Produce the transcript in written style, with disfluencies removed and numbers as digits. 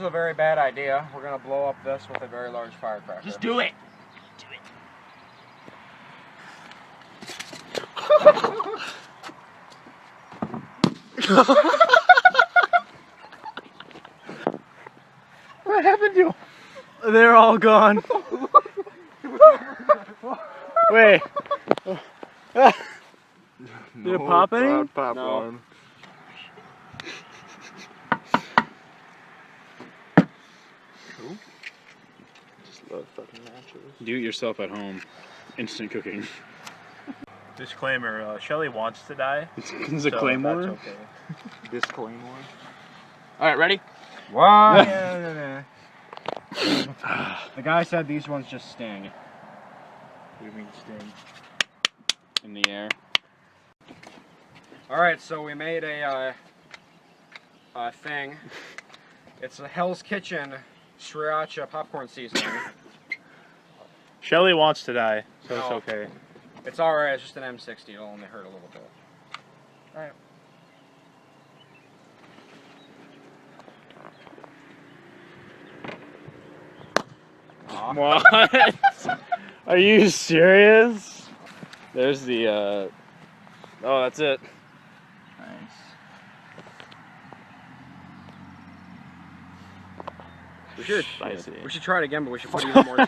is a very bad idea. We're gonna blow up this with a very large firecracker. Just do it. Do it. What happened to them? They're all gone. Wait. Did it pop any? Pop No. one. Cool. Just love fucking nachos. Do it yourself at home. Instant cooking. Disclaimer, Shelly wants to die. It's a claymore? That's okay. Disclaimer. Alright, ready? Why? The guy said these ones just sting. What do you mean sting? In the air. Alright, so we made a thing. It's a Hell's Kitchen sriracha popcorn seasoning. Shelly wants to die, so No. it's okay. It's alright, it's just an M60, it'll only hurt a little bit. Alright. What? Are you serious? There's the, oh, that's it. Nice. We should Spicy. try it again, but we should put even more